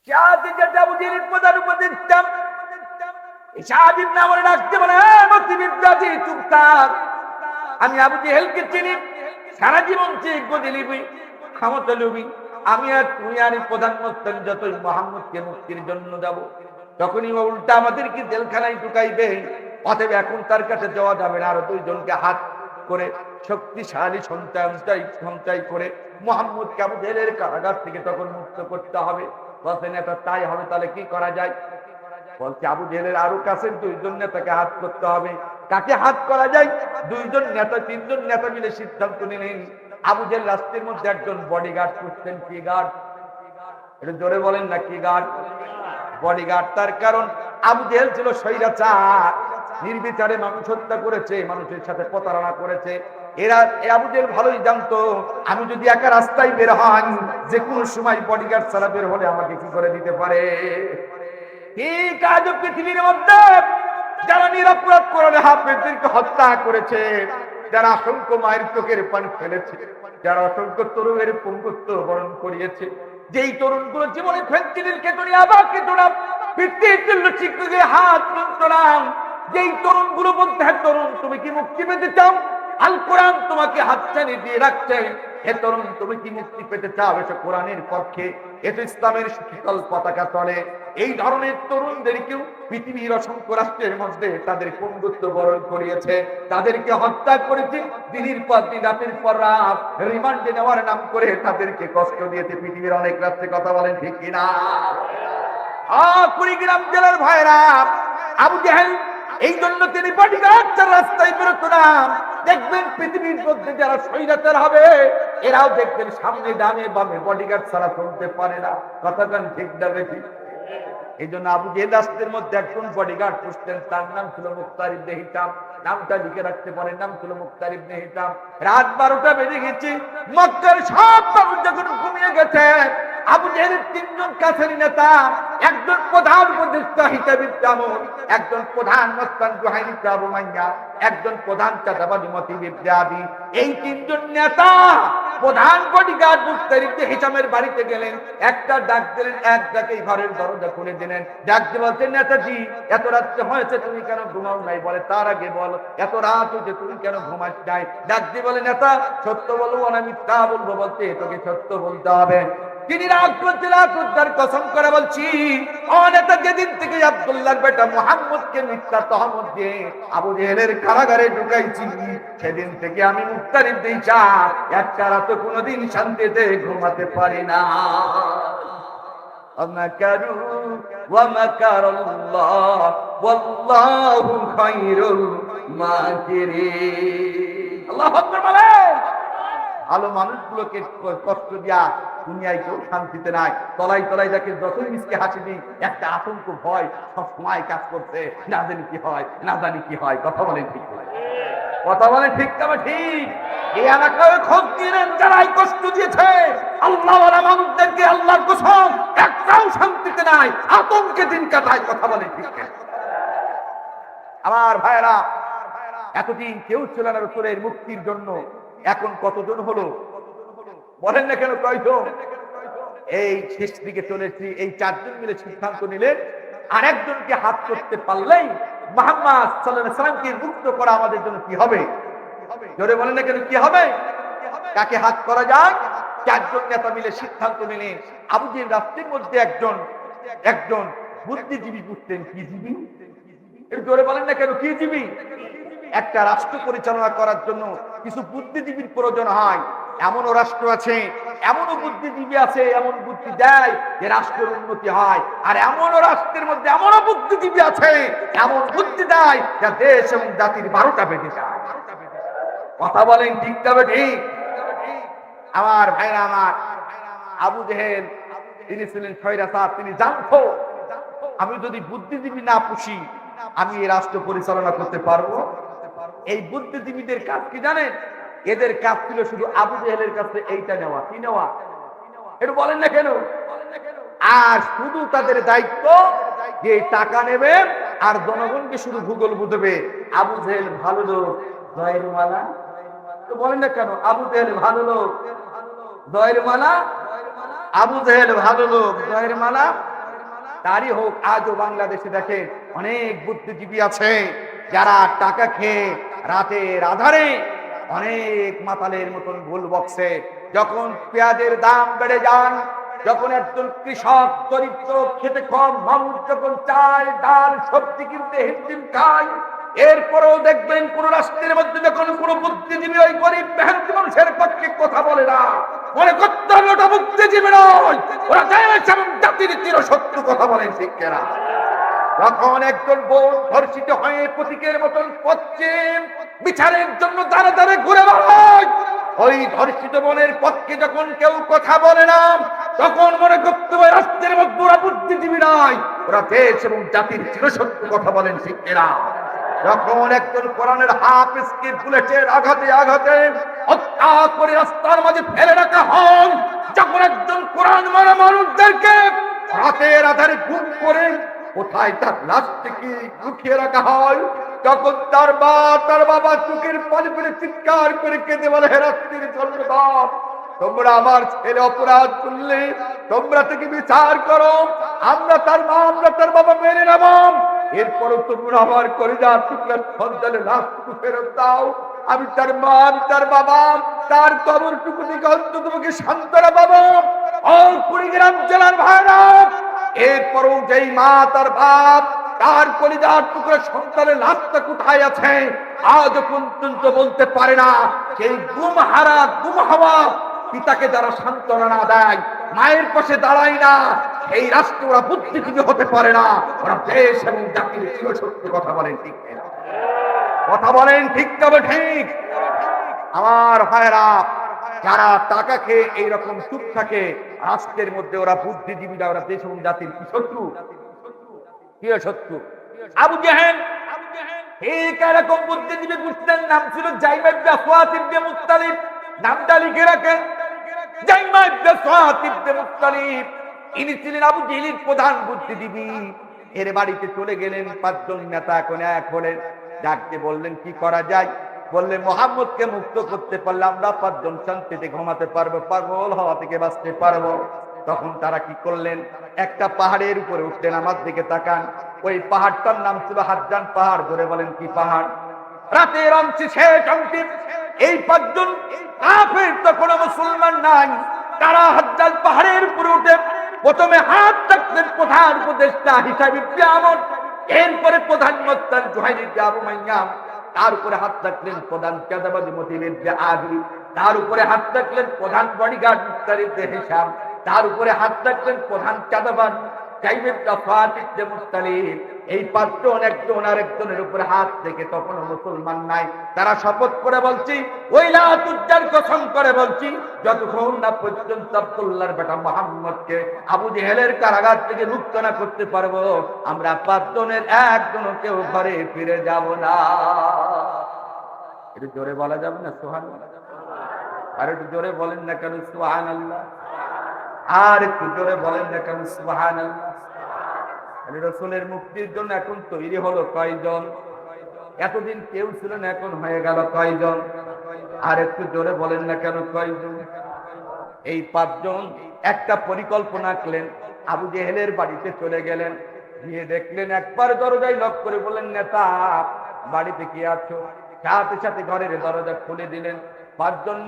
সাথে যেটা বুঝিয়ে প্রধান উপদেষ্টা শাহাদ ইবনে আমর ডাকতে বলে, মতিবিদ্যাজি চুপ থাক, আমি আবু জেহেলকে চিনি, সারা জীবন গদি লিবি, ক্ষমতা লুবি, আমি আর তুই আর প্রধান মুস্তান যতই মুহাম্মদকে মুক্তির জন্য যাব, তখনই উল্টা আমাদেরকে জেলখানায় ঢুকাইবে। অতএব এখন তার কাছে যাওয়া যাবে না, আরো দুইজনকে হাত করে শক্তিশালী সঞ্চয় করে মুহাম্মদকে আবু জেহেলের কারাগার থেকে তখন মুক্ত করতে হবে। বলছেন এটা তাই হবে, তাহলে কি করা যায়? বলছে আবু জেহেলের আরো কাছে দুইজন নেতাকে হাত করতে হবে। কাকে হাত করা যায়? দুইজন নেতা, তিনজন নেতা মিলে সিদ্ধান্ত নিলেন। আবু জেহেল রাস্তার মধ্যে একজন বডিগার্ড করতেন। কি গার্ড? এটা জোরে বলেন না, কি গার্ড? বডিগার্ড। তার কারণ আবু জেহেল ছিল স্বৈরাচার, নির্বিচারে মানুষ হত্যা করেছে, মানুষের সাথে প্রতারণা করেছে। এরা আবু জেহেল ভালোই জানতো আমি যদি একা রাস্তায় বের হই, যে কোনো সময় বডিগার্ড ছাড়া বের হলে আমাকে কি করে দিতে পারে। ঠিক আজ পৃথিবীর মধ্যে যারা নিরপরাধ করে হাফেজদেরকে হত্যা করেছে, যারা অসংখ্য মায়ের চোখের পানি ফেলেছে, যারা অসংখ্য তরুণের পঙ্গুত্ব বরণ করিয়েছে, যেই তরুণগুলো জীবনে ফেন্সিডিল কেটনি আবার কেটনা শিক্ষকের হাত তুলতরাম, যেই তরুণগুলো বলতে, হ্যাঁ তরুণ তুমি কি মুক্তি পেতে চাও? আল কোরআন তোমাকে হাতছানি দিয়ে রাখছে। হে তরুণ তুমি কি মুক্তি পেতে চাও? এসব কোরআনের পক্ষে, এত ইসলামের শীতল পতাকা তলে। এই ধরনের তরুণদেরকেও পৃথিবীর অসংখ্য রাষ্ট্রের মধ্যে তাদের পঙ্গুত্ব বরণ করিয়েছে, তাদেরকে হত্যা করেছে, দিনের পর দিন রাতের পর রাত রিমান্ডে নেওয়ার নাম করে তাদেরকে কষ্ট দিয়েছে পৃথিবীর অনেক রাষ্ট্রে। কথা বলেন ঠিক কিনা? কুড়িগ্রাম জেলার ভাইরা, আবু জেহেল এই জন্য তিনি বডিগার্ড রাস্তায় বেরোতো না। দেখবেন পৃথিবীর মধ্যে যারা স্বৈরাচার হবে, এরাও দেখবেন সামনে ডানে বামে বডিগার্ড ছাড়া চলতে পারে না। কথাটা ঠিক না বেশি? এই জন্য আবু জেহেল রাস্তার মধ্যে একজন বডিগার্ড পুষতেন, তার নাম ছিল মুখতার ইবনে হিশাম। নামটা লিখে রাখতে পারেন, নাম ছিল মুখতার ইবনে হিশাম। রাত 12টা বেজে গেছে, মক্কার সব মানুষ যখন ঘুমিয়ে গেছে, আবু জেহেলের তিনজন কাছের নেতা, একজন প্রধান উপদেষ্টা হিসাব ইবনে আমর, একজন প্রধান মস্তান জুহাইর ইবনে আবু মাইয়া, একজন প্রধান চাঁদাবাদী মতিব ইবনে আদি, এই তিনজন নেতা প্রধান বডিগার্ড মুখতার ইবনে হিশামের বাড়িতে গেলেন। একটা ডাক দিলেন, এক ডাকেই ঘরের দরজা খুলে দিলেন। ডাক দিয়ে বলছেন, নেতাজি এত রাত্রে হয়েছে, তুমি কেন ঘুমাও নাই? বলে তার আগে বল, এত রাত হয়েছে তুমি কেন ঘুমাস নাই? ডাক দিয়ে বলে, নেতা সত্য বলবো না মিথ্যা বলবো? বলতে তোকে সত্য বলতে হবে। তিনি রাগ করতে লাখুদ্দার কসম করে বলছি, ও নেতা, যেদিন থেকে আব্দুল্লাহর বেটা মুহাম্মদকে মিথ্যা তহমত দিয়ে আবু জেহেলের কারাগারে ঢুকাইছি, সেদিন থেকে আমি মুখতার ইবনে হিশাম একটা রাত কোনোদিন শান্তিতে ঘুমাতে পারি না। আমাকারু ওয়া মাকারাল্লাহ ওয়াল্লাহু খায়রুল মাকিরিন। আল্লাহু আকবার বলেন। ভালো মানুষগুলোকে কষ্ট দিয়া দুনিয়ায় কেউ শান্তিতে নাই। তলাই তলাই যাকে যতই মিসকে হাসি দিই, একটা আতঙ্ক ভয় সব সময় কাজ করছে, না জানি কি হয়, না জানি কি হয়। কথা বলেন ঠিক? কথা বলেন ঠিক তবে ঠিক? এই এলাকায় খোঁজ দিলেন যারাই কষ্ট দিয়েছে আল্লাহওয়ালা মানুষদেরকে, আল্লাহর কসম একটাও শান্তিতে নাই, আতঙ্কে দিন কাটায়। কথা বলেন ঠিক? আমার ভাইরা, এতদিন কেউ ছিল না রসুলের মুক্তির জন্য, এখন কতজন হলো বলেন না কেন? কয়জন? এই শেষ দিকে চলেছি, এই চারজন মিলে সিদ্ধান্ত নিলেন আরেকজনকে হাত করতে পারলেই মুহাম্মদ সাল্লাল্লাহু আলাইহি ওয়াসাল্লামকে মুক্ত করা আমাদের জন্য কি হবে? জোরে বলেন না কেন? কি হবে? কাকে হাত করা যায়? চারজন নেতা মিলে সিদ্ধান্ত নিলেন। আবু জেহেল রাস্তার মধ্যে একজন বুদ্ধিজীবী বুঝতেন। কি জীবী? একটু জোরে বলেন না কেন? কি জীবী? একটা রাষ্ট্র পরিচালনা করার জন্য কিছু বুদ্ধিজীবীর প্রয়োজন হয়। এমনও রাষ্ট্র আছে, এমনও বুদ্ধিজীবী আছে, এমন বুদ্ধি দেয় যে রাষ্ট্রের উন্নতি হয়। আর এমনও রাষ্ট্রের মধ্যে এমনও বুদ্ধিজীবী আছে, এমন বুদ্ধি দেয় যা দেশ এবং জাতির 12টা বেজে যায়। কথা বলেন ঠিক তবে ঠিক? আমার ভাইরা আমার, আবু জেহেল তিনি ছিলেন স্বৈরাচার। তিনি জানতো আমি যদি বুদ্ধিজীবী না পুষি, আমি এই রাষ্ট্র পরিচালনা করতে পারবো? এই বুদ্ধিজীবীদের কাজ কি জানেন? এদের কাজ ছিল শুধু আবু জেহেলের কাছে এইটা নেওয়া। কি নেওয়া? একটু বলেন না কেন? আর শুধু তাদের দায়িত্ব যে টাকা নেবে আর জনগণকে শুধু ভূগোল বুঝবে। আবু জেহেল ভালো লোক, জয়ের মালা। তো বলেন না কেন? আবু জেহেল ভালো লোক, জয়ের মালা। আবু জেহেল ভালো লোক, জয়ের মালা। তারই হোক, আজও বাংলাদেশে দেখেন অনেক বুদ্ধিজীবী আছে যারা টাকা খেয়ে রাতের আধারে অনেক মাতালের মতন ভুল বকছে। যখন পেঁয়াজের দাম বেড়ে যায়, যখন একজন কৃষক চরিত্র খেতে কম মানুষ যখন চাল ডাল সবজি কিনতে হিমশিম খায়, এরপরেও দেখবেন কোন রাষ্ট্রের মধ্যে যখন কোন বুদ্ধিজীবী ওই গরিব মেহনতি মানুষের পক্ষে কথা বলে না, মনে করতে হবে ওটা বুদ্ধিজীবী নয়, ওরা দেশ এবং জাতির চিরশত্রু। কথা বলেন ঠিক কিনা? যখন একজন বোন ধর্ষিত হয়ে প্রতীকের মতন পশ্চিম বিচারের জন্য দাঁড়ে দাঁড়ে ঘুরে বেড়ায়, ওই ধর্ষিত বোনের পক্ষে যখন কেউ কথা বলে না, তখন মনে করতে হবে রাষ্ট্রের মধ্যে ওরা বুদ্ধিজীবী নয়, ওরা দেশ এবং জাতির চিরশত্রু। কথা বলেন ঠিক কিনা? যখন একজন কোরআনের হাফেজকে বুলেটের আঘাতে আঘাতে হত্যা করে রাস্তার মাঝে ফেলে রাখা হয়, যখন একজন কোরআন মানা মানুষদেরকে রাতের আধারে গুম করে কোথায় তার লাশটিকে লুকিয়ে রাখা হয়, তখন তার বাবা চোখের পানি ফেলে চিৎকার করে কেঁদে বলে, হে রাত্রির জন্মদাতা, তোমরা আমার ছেলে অপরাধ করলে তোমরা থেকে বিচার করো, আমরা তার মা আমরা তার বাবা মেনে নেব, এরপরও তোমরা আমার করে যা টুকরা সন্তানের লাশটুকু ফেরত দাও, আমি তার মা আমি তার বাবা তার কবরটুকু থেকে অন্তত তোমাকে সান্ত্বনা পাবো। ও কুড়িগ্রাম জেলার ভাইরা, এরপরও যেই মা তার বাপ তার কলিজার টুকরা সন্তানের লাশটা কোথায় আছে আজও পর্যন্ত বলতে পারে না, সেই গুমহারা গুম হওয়া পিতাকে যারা সান্ত্বনা না দেয়, মায়ের পাশে দাঁড়ায় না, এই রাষ্ট্র ওরা বুদ্ধিজীবী হতে পারে না, ওরা দেশ এবং জাতির চিরশত্রু। কথা বলেন ঠিক না? কথা বলেন ঠিক তবে ঠিক? আমার ভাইরা, যারা টাকা খেয়ে এইরকম চুপ থাকে রাষ্ট্রের মধ্যে, ওরা বুদ্ধিজীবীরা, ওরা দেশ এবং জাতির কি শত্রু? কি শত্রু? আবু জেহেল ঠিক এরকম বুদ্ধিজীবী বুঝতেন, নাম ছিল জাইমা ইবনে সুয়াত ইবনে মুত্তালিব। নামটা লিখে রাখেন, জাইমা ইবনে সুয়াত ইবনে মুত্তালিব। ইনি ছিলেন আবু জেহেলের প্রধান বুদ্ধিজীবী। এর বাড়িতে চলে গেলেন পাঁচজন নেতা, এখন এক হলেন, ডাকতে বললেন কি করা যায়? বললেন মুহাম্মদকে মুক্ত করতে পারলে আমরা পাঁচজন শান্তিতে ঘুমাতে পারবো, পাগল হওয়া থেকে বাঁচতে পারবো। তখন তারা কি করলেন, একটা পাহাড়ের উপরে উঠলেন। আমার দিকে তাকান, ওই পাহাড়টার নাম ছিল হাজ্জান পাহাড়। ধরে বলেন কি পাহাড়? রাতের অংশে শেষ অংশে এই পাঁচজন কাফের, তখন মুসলমান নাই, তারা হাজ্জান পাহাড়ের উপরে উঠে প্রথমে হাত রাখলেন প্রধান উপদেষ্টা হিসাবে আমর, এরপরে প্রধান মস্তান জুহাইর ইবনে আবু মাইয়াম, তার উপরে হাত রাখলেন প্রধান চাঁদাবাজি মতিন ইবনে আদি, তার উপরে হাত রাখলেন প্রধান বডিগার্ড মুস্তার ইবনে হিশাম, তার উপরে হাত রাখলেন প্রধান চাঁদাবাজ জাইমা ইবনে সুয়াত ইবনে মুত্তালিব। এই পাঁচজন একজন আরেকজনের উপরে হাত থেকে তখন মুসলমান নাই। তারা শপথ করে বলছি, ওই লাতুজ্জার কসম করে বলছি, যতক্ষণ না পর্যন্ত আব্দুল্লাহর বেটা মুহাম্মদকে আবু জেহেলের কারাগার থেকে মুক্ত না করতে পারবো, আমরা পাঁচজনের একজনও কেউ ঘরে ফিরে যাব না। একটু জোরে বলা যাবে না সুবহানাল্লাহ? আর একটু জোরে বলেন না কেন সুবহানাল্লাহ? আর একটু জোরে বলেন না কেন সুবহানাল্লাহ? রাসূলের মুক্তির জন্য এখন তৈরি হলো কয়জন? এতদিন কেউ ছিল না, এখন হয়ে গেল কয়জন? আর একটু জোরে বলেন না কেন কয়জন? এই পাঁচজন একটা পরিকল্পনা করলেন, আবু জেহেলের বাড়িতে চলে গেলেন, গিয়ে দেখলেন একবার দরজায় লক করে বললেন, নেতা বাড়িতে কি আছো? সাথে সাথে ঘরের দরজা খুলে দিলেন। পাঁচজন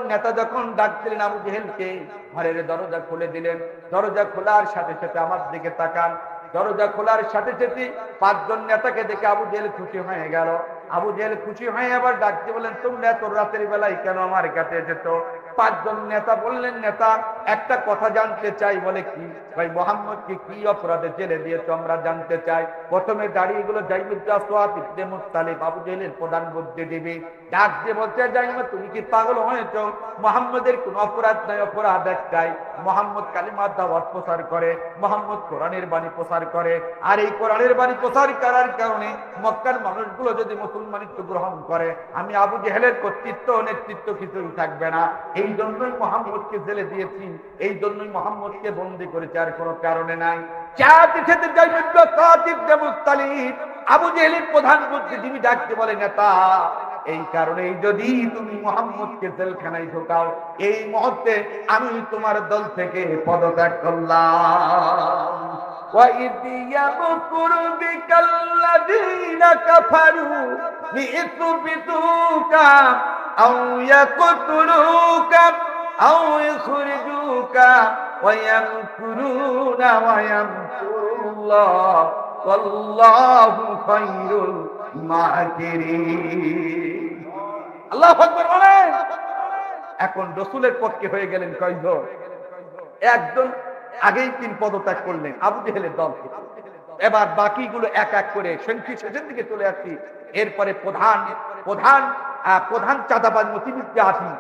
নেতা যখন ডাকছিলেন আবু জেহেলকে, ঘরের দরজা খুলে দিলেন। দরজা খোলার সাথে সাথে আমার দিকে তাকান, দরজা খোলার সাথে সাথে পাঁচজন নেতাকে দেখে আবু জেহেল খুশি হয়ে গেল। আবু জেহেল খুশি হয়ে আবার ডাকতে বলেন, তোমরা এত রাতের বেলায় কেন আমার কাছে এসেছো? পাঁচজন নেতা বললেন, নেতা একটা কথা জানতে চাই। বলে কি? ভাই মুহাম্মদকে কি অপরাধে জেলে দিয়েছো আমরা জানতে চাই। প্রথমে দাঁড়িয়ে গুলো জাইমা ইবনে সুয়াত ইবনে মুত্তালিব, আবু জেহেলের প্রধান বুদ্ধিজীবী, ডাক দিয়ে বলছে, জাইমা তুমি কি পাগল হয়েছো? মুহাম্মদের কোন অপরাধ নাই, অপরাধ একটাই, মুহাম্মদ কালিমার দাওয়াত প্রচার করে, মুহাম্মদ কোরআনের বাণী প্রচার করে, আর এই কোরআনের বাণী প্রচার করার কারণে মক্কার মানুষগুলো যদি মুসলমানিত্ব গ্রহণ করে, আমি আবু জেহেলের কর্তৃত্ব নেতৃত্ব কিছুই থাকবে না। এই জন্যই মুহাম্মদকে জেলে দিয়েছি, এই জন্যই মুহাম্মদকে বন্দী করেছে, আর কোনো কারণে নাই। জাইমা ইবনে সুয়াত ইবনে মুত্তালিব আবু জেহেলের প্রধান বুদ্ধিজীবী ডাকতে বলে, নেতা এই কারণেই যদি তুমি মুহাম্মদকে জেলখানায় ঢোকাও, এই মুহূর্তে আমি তোমার দল থেকে পদত্যাগ করলাম। وَإِذْ يَمْكُرُ بِكَ الَّذِينَ كَفَرُوا لِيُثْبِتُوكَ أَوْ يَقْتُلُوكَ أَوْ يُخْرِجُوكَ وَيَمْكُرُونَ وَيَمْكُرُ اللَّهُ وَاللَّهُ خَيْرُ الْمَاكِرِينَ। আল্লাহু আকবার বলেন। এখন রাসূলের পক্ষে হয়ে গেলেন কয়জন? একজন আগেই 3 পদত্যাগ করলেন আবু জেহেলের দল থেকে। এবার বাকিগুলো এক এক করে শেষের দিকে চলে আসছি। এরপরে প্রধান চাঁদাবাজ মতিবিদ্যা আসি,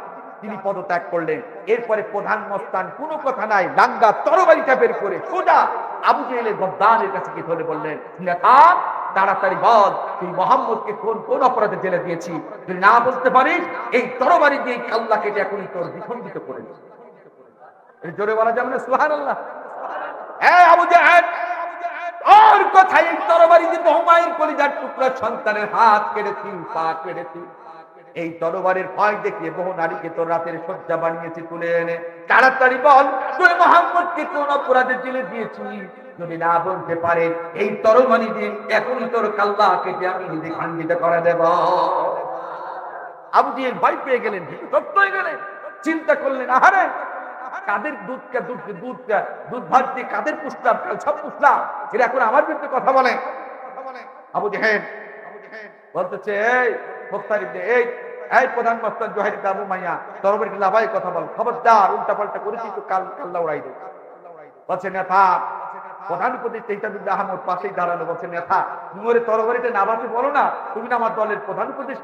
তিনি পদত্যাগ করলেন। এরপরে প্রধান মস্তান, কোনো কথা নাই, ডাঙ্গা তরবারিটা বের করে সোজা আবু জেহেলের গদ্দারের কাছে গিয়ে ধরে বললেন, নেতা তাড়াতাড়ি বল তুই মুহাম্মদকে কোন অপরাধে জেলে দিয়েছি, তুই না বলতে পারিস এই তরবারি দিয়ে কাল্লা কেটে এখনই তোর দ্বিখণ্ডিত করে দিই। জোরে বলা যাবে না সুবহানাল্লাহ? আবু জাহেল ওর কথাই এই তরবারি দিয়ে হুমায়ুন কলিজার টুকরা সন্তানের হাত কেটেছি, পা কেটেছি। এই তরবারির ভয় দেখিয়ে বহু নারীকে তোর রাতের শয্যা বানিয়েছি তুলে এনে। তাড়াতাড়ি বল তুই মুহাম্মদকে কোন অপরাধে জেলে দিয়েছি, যদি না বলতে পারে এই তরবারি দিয়ে এখনই তোর কাল্লা কেটে আমি দ্বিখণ্ডিত করে দেব। আবু জেহেল ভয় পেয়ে গেলেন, তপ্ত হয়ে গেলেন, চিন্তা করলেন, আহারে কাদের দুধ ভাত দিয়ে কাদের পুষলাম, সব পুষলাম, এরা এখন আমার বিরুদ্ধে কথা বলে। আবু জেহেল বলতেছে, এই মুখতার ইবনে এই প্রধান মস্তান জোহাইর আবু মাইয়া তরবারি লাভাই কথা বল, খবরদার উল্টা পাল্টা করেছি তো কাল্লা উড়াই দেব। বলছে নেতা, প্রধান উপদেষ্টা ইতাদুল্লাহ আহমদ পাশেই দাঁড়ালো, বলছে নেতা তুমি ওরে তরবারিটা নামাতে বলো না, তুমি না আমার দলের প্রধান উপদেষ্টা।